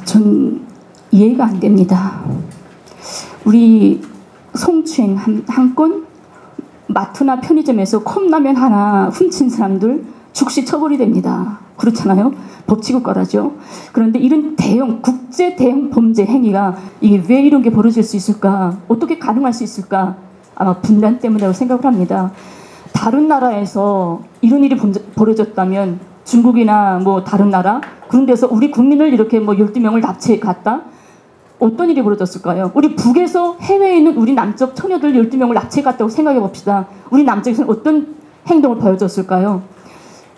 전 이해가 안 됩니다. 우리 성추행 한 건, 마트나 편의점에서 컵라면 하나 훔친 사람들 즉시 처벌이 됩니다. 그렇잖아요? 법치국 거라죠. 그런데 이런 국제 대형 범죄 행위가 이게 왜 이런 게 벌어질 수 있을까? 어떻게 가능할 수 있을까? 아마 분단 때문이라고 생각을 합니다. 다른 나라에서 이런 일이 벌어졌다면, 중국이나 뭐 다른 나라 그런 데서 우리 국민을 이렇게 뭐 12명을 납치해 갔다? 어떤 일이 벌어졌을까요? 우리 북에서 해외에 있는 우리 남쪽 처녀들 12명을 납치해 갔다고 생각해 봅시다. 우리 남쪽에서는 어떤 행동을 보여줬을까요?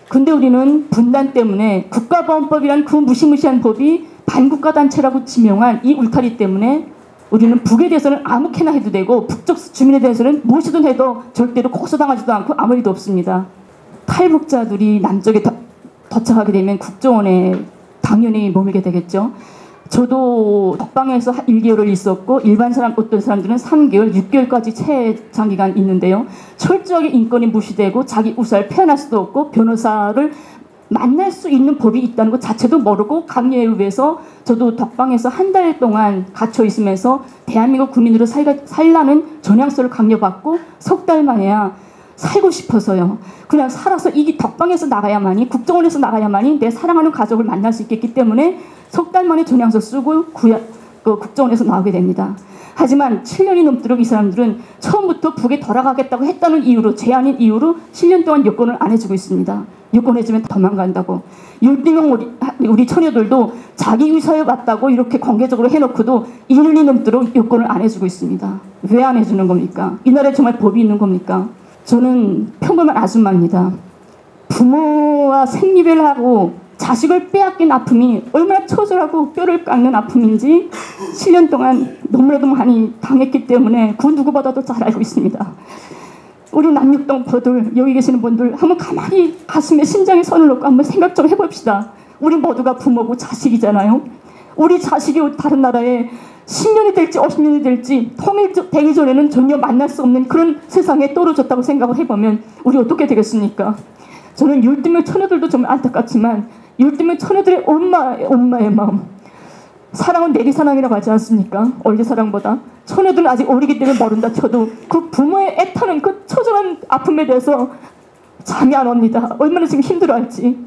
근데 우리는 분단 때문에 국가보안법이란 그 무시무시한 법이 반국가 단체라고 지명한 이 울타리 때문에 우리는 북에 대해서는 아무렇게나 해도 되고 북쪽 주민에 대해서는 무엇이든 해도 절대로 고소당하지도 않고 아무 일도 없습니다. 탈북자들이 남쪽에 도착하게 되면 국정원에 당연히 머물게 되겠죠. 저도 덕방에서 1개월을 있었고 어떤 사람들은 3개월, 6개월까지 체해 장기간 있는데요. 철저하게 인권이 무시되고 자기 의사를 표현할 수도 없고 변호사를 만날 수 있는 법이 있다는 것 자체도 모르고 강요에 의해서 저도 덕방에서 한 달 동안 갇혀 있으면서 대한민국 국민으로 살라는 전향서를 강요받고 석 달 만에야 살고 싶어서요. 그냥 살아서 이 덕방에서 나가야만이, 국정원에서 나가야만이 내 사랑하는 가족을 만날 수 있겠기 때문에 석 달 만에 전향서 쓰고 국정원에서 나오게 됩니다. 하지만 7년이 넘도록 이 사람들은 처음부터 북에 돌아가겠다고 했다는 이유로, 제안인 이유로 7년 동안 여권을 안 해주고 있습니다. 여권 해주면 도망간다고. 12명 우리 처녀들도 자기 의사에 맞다고 이렇게 공개적으로 해놓고도 2년이 넘도록 여권을 안 해주고 있습니다. 왜 안 해주는 겁니까? 이 나라에 정말 법이 있는 겁니까? 저는 평범한 아줌마입니다. 부모와 생리별하고 자식을 빼앗긴 아픔이 얼마나 처절하고 뼈를 깎는 아픔인지 7년 동안 너무나도 많이 당했기 때문에 그 누구보다도 잘 알고 있습니다. 우리 남육동 버들, 여기 계시는 분들 한번 가만히 가슴에 심장에 손을 놓고 한번 생각 좀 해봅시다. 우리 모두가 부모고 자식이잖아요. 우리 자식이 다른 나라에 10년이 될지 50년이 될지 통일되기 전에는 전혀 만날 수 없는 그런 세상에 떨어졌다고 생각을 해보면 우리 어떻게 되겠습니까? 저는 12명 처녀들도 정말 안타깝지만 12명 처녀들의 엄마의 마음, 사랑은 내리사랑이라고 하지 않습니까? 얼리사랑보다. 처녀들은 아직 어리기 때문에 모른다 쳐도 그 부모의 애타는 그 처절한 아픔에 대해서 잠이 안 옵니다. 얼마나 지금 힘들어할지.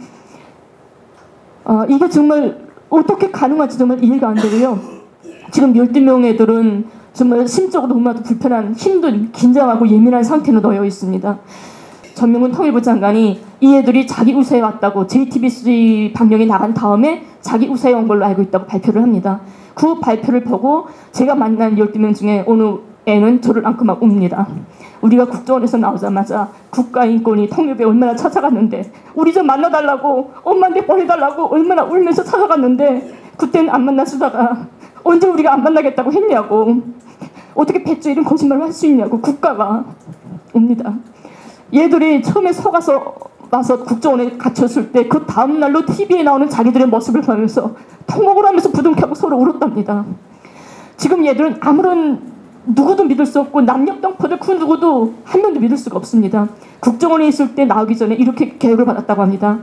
이게 정말 어떻게 가능할지 정말 이해가 안 되고요. 지금 12명 애들은 정말 심적으로 너무나도 불편한, 힘든, 긴장하고 예민한 상태로 놓여 있습니다. 전명훈 통일부 장관이 이 애들이 자기 의사에 왔다고 JTBC 방영이 나간 다음에 자기 의사에 온 걸로 알고 있다고 발표를 합니다. 그 발표를 보고 제가 만난 12명 중에 어느 애는 저를 안고 막 웁니다. 우리가 국정원에서 나오자마자 국가인권위 통일부에 얼마나 찾아갔는데 우리 좀 만나달라고, 엄마한테 보내달라고 얼마나 울면서 찾아갔는데 그때는 안 만나주다가 언제 우리가 안 만나겠다고 했냐고, 어떻게 배째 이런 거짓말을 할 수 있냐고 국가가 옵니다. 얘들이 처음에 와서 국정원에 갇혔을 때 그 다음날로 TV에 나오는 자기들의 모습을 보면서 통곡을 하면서 부둥켜고 서로 울었답니다. 지금 얘들은 아무런 누구도 믿을 수 없고 남녘동포들 그 누구도 한 명도 믿을 수가 없습니다. 국정원에 있을 때 나오기 전에 이렇게 계획을 받았다고 합니다.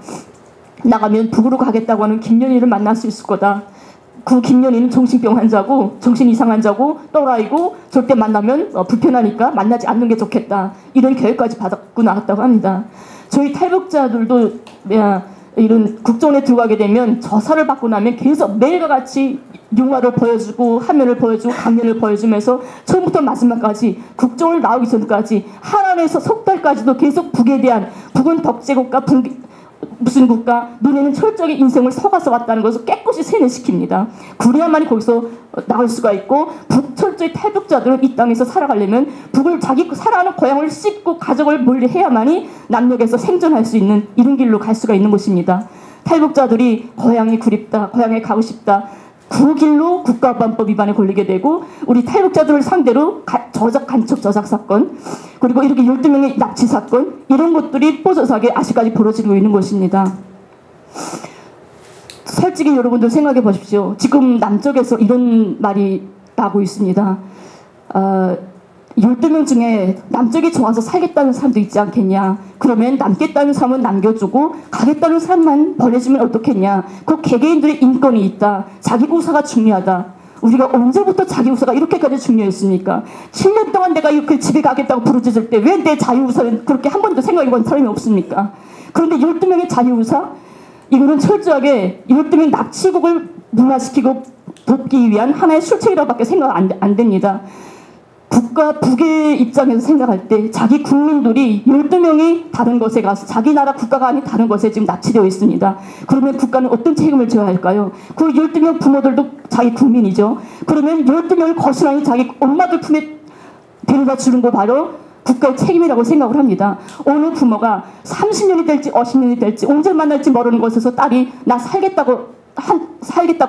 나가면 북으로 가겠다고 하는 김연희를 만날 수 있을 거다. 그 김연희는 정신병 환자고 정신 이상 환자고 또라이고 절대 만나면 불편하니까 만나지 않는 게 좋겠다. 이런 계획까지 받고 나갔다고 합니다. 저희 탈북자들도 이런 국정원에 들어가게 되면 저사를 받고 나면 계속 매일과 같이 영화를 보여주고 화면을 보여주고 강연을 보여주면서 처음부터 마지막까지 국정원을 나오기 전까지 하란에서 석 달까지도 계속 북에 대한, 북은 독재국가, 무슨 국가, 눈에는 철저하게 인생을 속아서 왔다는 것을 깨끗이 세뇌시킵니다. 그래야만이 거기서 나올 수가 있고, 철저히 탈북자들은 이 땅에서 살아가려면 북을 자기 살아가는 고향을 씻고 가족을 멀리해야만이 남녘에서 생존할 수 있는 이런 길로 갈 수가 있는 것입니다. 탈북자들이 고향이 그립다, 고향에 가고 싶다, 그 길로 국가보안법 위반에 걸리게 되고, 우리 탈북자들을 상대로 간첩 조작 사건, 그리고 이렇게 12명의 납치 사건, 이런 것들이 뽀져서하게 아직까지 벌어지고 있는 것입니다. 솔직히 여러분들 생각해 보십시오. 지금 남쪽에서 이런 말이 나고 있습니다. 12명 중에 남쪽이 좋아서 살겠다는 사람도 있지 않겠냐. 그러면 남겠다는 사람은 남겨주고 가겠다는 사람만 보내주면 어떻겠냐. 그 개개인들의 인권이 있다. 자기 우사가 중요하다. 우리가 언제부터 자기 우사가 이렇게까지 중요했습니까? 7년 동안 내가 이렇게 집에 가겠다고 부르짖을 때 왜 내 자유 우사는 그렇게 한 번도 생각해 본 사람이 없습니까? 그런데 12명의 자유 우사? 이거는 철저하게 12명 납치국을 문화시키고 돕기 위한 하나의 술책이라고밖에 생각 안 됩니다. 국가 북의 입장에서 생각할 때 자기 국민들이 12명이 다른 곳에 가서 자기 나라 국가가 아닌 다른 곳에 지금 납치되어 있습니다. 그러면 국가는 어떤 책임을 져야 할까요? 그 12명 부모들도 자기 국민이죠. 그러면 12명을 거스란히 자기 엄마들 품에 데려다 주는 거 바로 국가의 책임이라고 생각을 합니다. 어느 부모가 30년이 될지 50년이 될지 언제 만날지 모르는 곳에서 딸이 나 살겠다고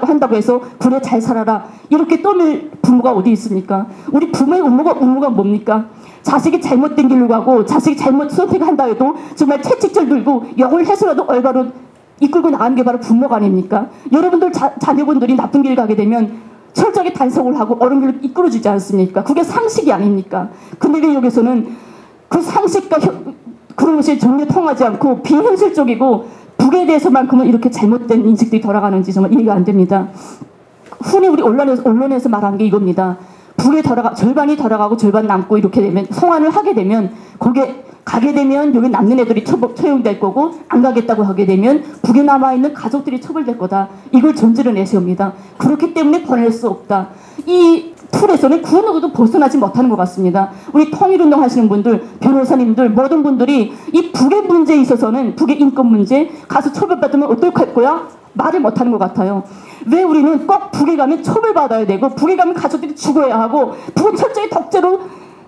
한다고 해서 그래 잘 살아라 이렇게 떠밀 부모가 어디 있습니까? 우리 부모의 의무가 뭡니까? 자식이 잘못된 길로 가고 자식이 잘못 선택한다 해도 정말 채찍질 들고 역을 해서라도 얼바로 이끌고 나가는 게 바로 부모가 아닙니까? 여러분들 자녀분들이 나쁜 길 가게 되면 철저하게 단속을 하고 옳은 길로 이끌어주지 않습니까? 그게 상식이 아닙니까? 근데 왜 여기서는 그 상식과 그런 것이 전혀 통하지 않고 비현실적이고 북에 대해서만큼은 이렇게 잘못된 인식들이 돌아가는지 정말 이해가 안 됩니다. 흔히 우리 언론에서 말하는 게 이겁니다. 북에 절반이 돌아가고 절반 남고 이렇게 되면 송환을 하게 되면 거기에 가게 되면 여기 남는 애들이 처형될 거고 안 가겠다고 하게 되면 북에 남아있는 가족들이 처벌될 거다. 이걸 전제로 내세웁니다. 그렇기 때문에 보낼 수 없다. 이 틀에서는 그 누구도 벗어나지 못하는 것 같습니다. 우리 통일운동 하시는 분들, 변호사님들, 모든 분들이 이 북의 문제에 있어서는 북의 인권 문제 가서 처벌받으면 어떨 거야? 말을 못하는 것 같아요. 왜 우리는 꼭 북에 가면 처벌받아야 되고 북에 가면 가족들이 죽어야 하고 북은 철저히 독재로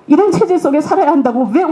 이런 체제 속에 살아야 한다고 왜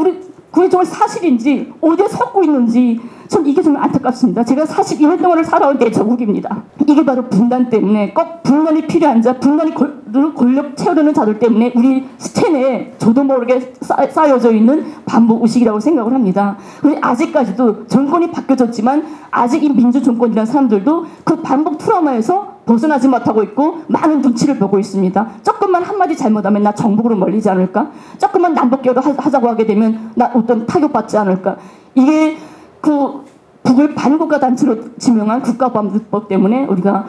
그게 정말 사실인지 어디에 섞고 있는지 전 이게 정말 안타깝습니다. 제가 42년 동안을 살아온 내 조국입니다. 이게 바로 분단 때문에 꼭 분단이 필요한 자, 분단이 권력 채우려는 자들 때문에 우리 시체 내에 저도 모르게 쌓여져 있는 반복 의식이라고 생각을 합니다. 아직까지도 정권이 바뀌어졌지만 아직 이 민주정권이라는 사람들도 그 반복 트라우마에서 벗어나지 못하고 있고 많은 눈치를 보고 있습니다. 조금만 한마디 잘못하면 나 정복으로 멀리지 않을까? 조금만 남북교류 하자고 하게 되면 나 어떤 타격받지 않을까? 이게 그 북을 반국가 단체로 지명한 국가보안법 때문에 우리가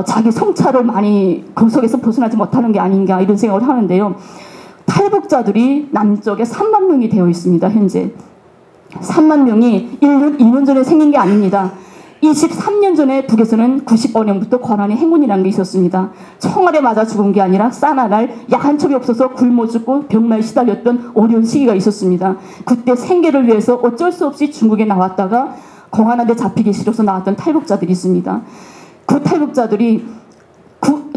자기 성찰을 많이 그 속에서 벗어나지 못하는 게 아닌가 이런 생각을 하는데요. 탈북자들이 남쪽에 3만 명이 되어 있습니다. 현재 3만 명이 1년, 2년 전에 생긴 게 아닙니다. 23년 전에 북에서는 95년부터 권한의 행군이라는 게 있었습니다. 총알에 맞아 죽은 게 아니라 싸나날 약 한 첩이 없어서 굶어 죽고 병마에 시달렸던 어려운 시기가 있었습니다. 그때 생계를 위해서 어쩔 수 없이 중국에 나왔다가 공안한테 잡히기 싫어서 나왔던 탈북자들이 있습니다. 그 탈북자들이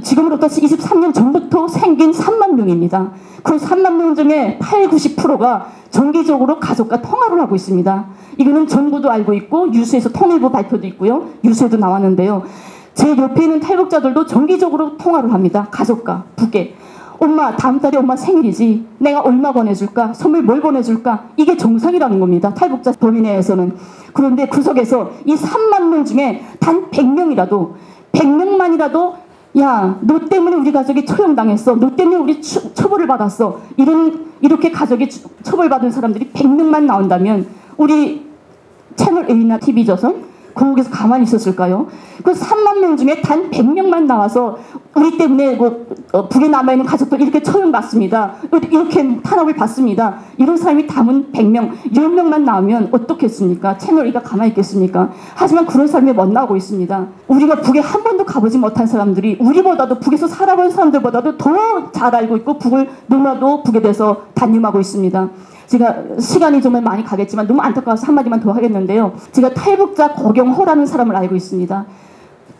지금으로부터 23년 전부터 생긴 3만 명입니다. 그 3만 명 중에 80~90%가 정기적으로 가족과 통화를 하고 있습니다. 이거는 정부도 알고 있고 뉴스에서 통일부 발표도 있고요. 뉴스에도 나왔는데요. 제 옆에 있는 탈북자들도 정기적으로 통화를 합니다. 가족과 북에. 엄마 다음 달에 엄마 생일이지. 내가 얼마 보내줄까? 선물 뭘 보내줄까? 이게 정상이라는 겁니다. 탈북자 범위 내에서는. 그런데 그 속에서 이 3만 명 중에 단 100명이라도 100명만이라도 야, 너 때문에 우리 가족이 처형당했어. 너 때문에 우리 처벌을 받았어. 이렇게 가족이 처벌받은 사람들이 100명만 나온다면 우리 채널 A나 TV조선 거기서 가만히 있었을까요? 그 3만 명 중에 단 100명만 나와서 우리 때문에 북에 남아있는 가족들 이렇게 처형받습니다. 이렇게 탄압을 받습니다. 이런 사람이 담은 100명, 10명만 나오면 어떻겠습니까? 채널 A가 가만히 있겠습니까? 하지만 그런 사람이 못 나오고 있습니다. 우리가 북에 한 번도 가보지 못한 사람들이 우리보다도 북에서 살아본 사람들보다도 더 잘 알고 있고 북을 너무나도 북에 대해서 단념하고 있습니다. 제가 시간이 정말 많이 가겠지만 너무 안타까워서 한마디만 더 하겠는데요. 제가 탈북자 고경호라는 사람을 알고 있습니다.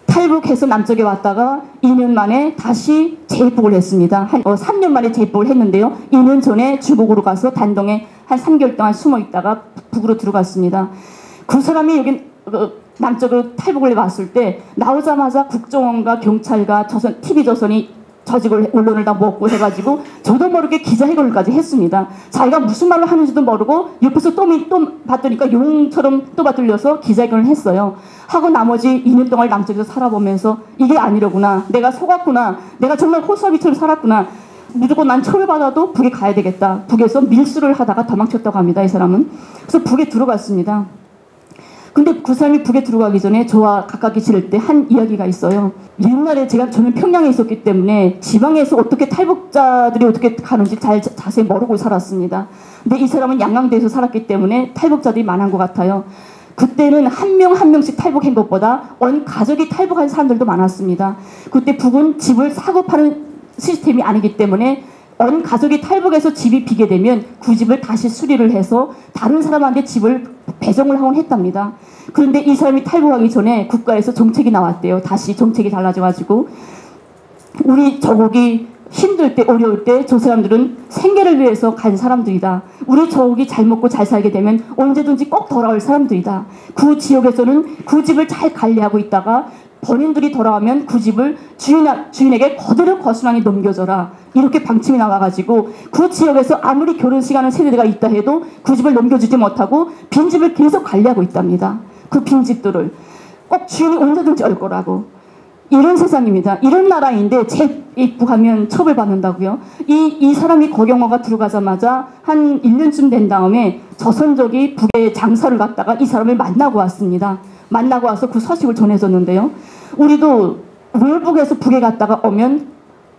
탈북해서 남쪽에 왔다가 2년 만에 다시 재입국을 했습니다. 3년 만에 재입국을 했는데요. 2년 전에 중국으로 가서 단동에 한 3개월 동안 숨어 있다가 북으로 들어갔습니다. 그 사람이 여기 남쪽으로 탈북을 왔을 때 나오자마자 국정원과 경찰과 TV조선이 저직을 언론을 다 먹고 해가지고 저도 모르게 기자회견까지 했습니다. 자기가 무슨 말을 하는지도 모르고 옆에서 또 받으니까 용처럼 또 받들려서 기자회견을 했어요. 하고 나머지 2년 동안 남쪽에서 살아보면서 이게 아니려구나. 내가 속았구나. 내가 정말 호수아비처럼 살았구나. 무조건 난 처벌받아도 북에 가야 되겠다. 북에서 밀수를 하다가 도망쳤다고 합니다. 이 사람은. 그래서 북에 들어갔습니다. 근데 그 사람이 북에 들어가기 전에 저와 가깝게 지낼 때 한 이야기가 있어요. 옛날에 저는 평양에 있었기 때문에 지방에서 어떻게 탈북자들이 어떻게 가는지 자세히 모르고 살았습니다. 근데 이 사람은 양강도에서 살았기 때문에 탈북자들이 많은 것 같아요. 그때는 한 명 한 명씩 탈북한 것보다 온 가족이 탈북한 사람들도 많았습니다. 그때 북은 집을 사고 파는 시스템이 아니기 때문에 온 가족이 탈북해서 집이 비게 되면 그 집을 다시 수리를 해서 다른 사람한테 집을 배정을 하곤 했답니다. 그런데 이 사람이 탈북하기 전에 국가에서 정책이 나왔대요. 다시 정책이 달라져가지고 우리 저국이 힘들 때 어려울 때 저 사람들은 생계를 위해서 간 사람들이다. 우리 저국이 잘 먹고 잘 살게 되면 언제든지 꼭 돌아올 사람들이다. 그 지역에서는 그 집을 잘 관리하고 있다가 본인들이 돌아가면 그 집을 주인에게 그대로 거스란히 넘겨줘라. 이렇게 방침이 나와가지고 그 지역에서 아무리 결혼시간을 세대가 있다 해도 그 집을 넘겨주지 못하고 빈집을 계속 관리하고 있답니다. 그 빈집들을 꼭 주인이 언제든지 올 거라고. 이런 세상입니다. 이런 나라인데 재입국하면 처벌받는다고요. 이 사람이 고경호가 들어가자마자 한 1년쯤 된 다음에 조선족이 북에 장사를 갔다가 이 사람을 만나고 왔습니다. 만나고 와서 그 소식을 전해줬는데요. 우리도 월북에서 북에 갔다가 오면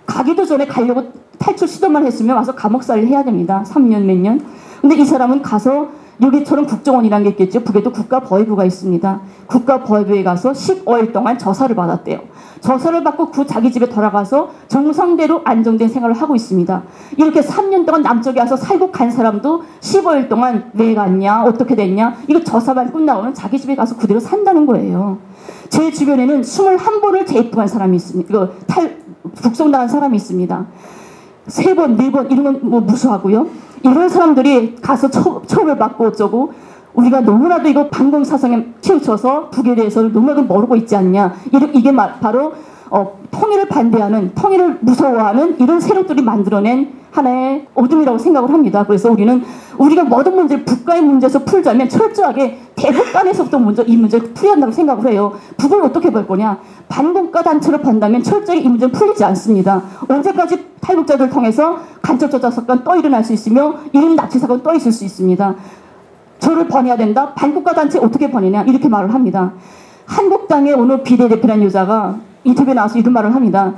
가기도 전에 가려고 탈출 시도만 했으면 와서 감옥살이를 해야 됩니다. 3년 몇 년. 근데 이 사람은 가서 여기처럼 국정원이라는 게 있겠죠. 북에도 국가보위부가 있습니다. 국가보위부에 가서 15일 동안 조사를 받았대요. 조사를 받고 그 자기 집에 돌아가서 정상대로 안정된 생활을 하고 있습니다. 이렇게 3년 동안 남쪽에 와서 살고 간 사람도 15일 동안 왜 갔냐, 어떻게 됐냐, 이거 조사만 끝나고는 자기 집에 가서 그대로 산다는 거예요. 제 주변에는 21번을 재입국한 사람이 있습니다. 이거 북송당한 사람이 있습니다. 3번, 4번 이런 건 뭐 무수하고요. 이런 사람들이 가서 처벌받고 어쩌고 우리가 너무나도 이거 반공사상에 치우쳐서 북에 대해서 너무나도 모르고 있지 않냐. 이게 바로 통일을 반대하는, 통일을 무서워하는 이런 세력들이 만들어낸 하나의 어둠이라고 생각을 합니다. 그래서 우리가 모든 문제를 국가의 문제에서 풀자면 철저하게 대북 간에서부터 먼저 이 문제를 풀어야 한다고 생각을 해요. 북을 어떻게 볼 거냐. 반국가 단체로 본다면 철저히 이 문제는 풀리지 않습니다. 언제까지 탈북자들 통해서 간첩 조작 사건 또 일어날 수 있으며 이런 납치 사건 또 있을 수 있습니다. 저를 보내야 된다. 반국가 단체 어떻게 보내냐 이렇게 말을 합니다. 한국당의 어느 비례대표라는 여자가 인터뷰에 나와서 이런 말을 합니다.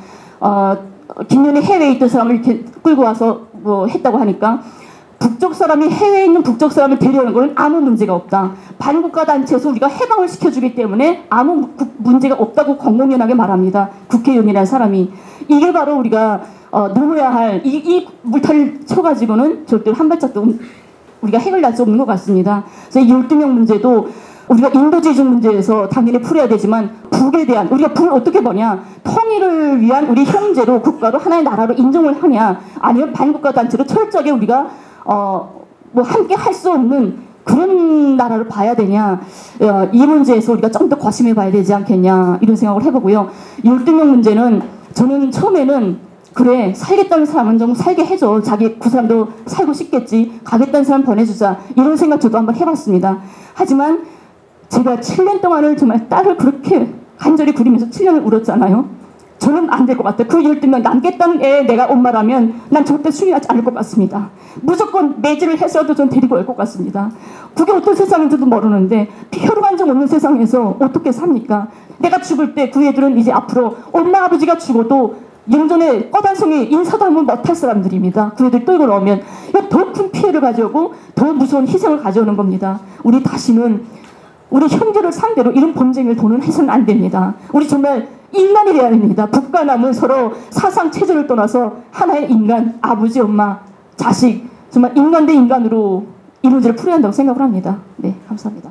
김연이 해외에 있던 사람을 이렇게 끌고 와서 뭐 했다고 하니까 북쪽 사람이 해외에 있는 북쪽 사람을 데려오는 것은 아무 문제가 없다. 반국가 단체에서 우리가 해방을 시켜주기 때문에 아무 문제가 없다고 공공연하게 말합니다. 국회의원이라는 사람이. 이게 바로 우리가 넘어야 할 이 물타를 쳐가지고는 절대로 한 발짝도 우리가 해결할 수 없는 것 같습니다. 그래서 이 12명 문제도 우리가 인도지중 문제에서 당연히 풀어야 되지만 북에 대한 우리가 북을 어떻게 보냐. 통일을 위한 우리 형제로 국가로 하나의 나라로 인정을 하냐 아니면 반국가 단체로 철저하게 우리가 뭐 함께 할 수 없는 그런 나라를 봐야 되냐. 이 문제에서 우리가 좀 더 고심해 봐야 되지 않겠냐 이런 생각을 해보고요. 12명 문제는 저는 처음에는 그래 살겠다는 사람은 좀 살게 해줘. 그 사람도 살고 싶겠지. 가겠다는 사람 보내주자. 이런 생각 저도 한번 해봤습니다. 하지만 제가 7년 동안을 정말 딸을 그렇게 간절히 그리면서 7년을 울었잖아요. 저는 안 될 것 같아요. 그 12명 남겠다는 애 내가 엄마라면 난 절대 수용하지 않을 것 같습니다. 무조건 매질을 해서라도 전 데리고 올 것 같습니다. 그게 어떤 세상인지도 모르는데 혈관정 없는 세상에서 어떻게 삽니까? 내가 죽을 때 그 애들은 이제 앞으로 엄마 아버지가 죽어도 영전에 꺼단송이 인사도 한번 못할 사람들입니다. 그 애들 끌고 나오면 더 큰 피해를 가져오고 더 무서운 희생을 가져오는 겁니다. 우리 다시는 우리 형제를 상대로 이런 범죄를 도는 해서는 안 됩니다. 우리 정말 인간이 돼야 됩니다. 북과 남은 서로 사상 체제를 떠나서 하나의 인간, 아버지, 엄마, 자식 정말 인간 대 인간으로 이 문제를 풀어야 한다고 생각을 합니다. 네, 감사합니다.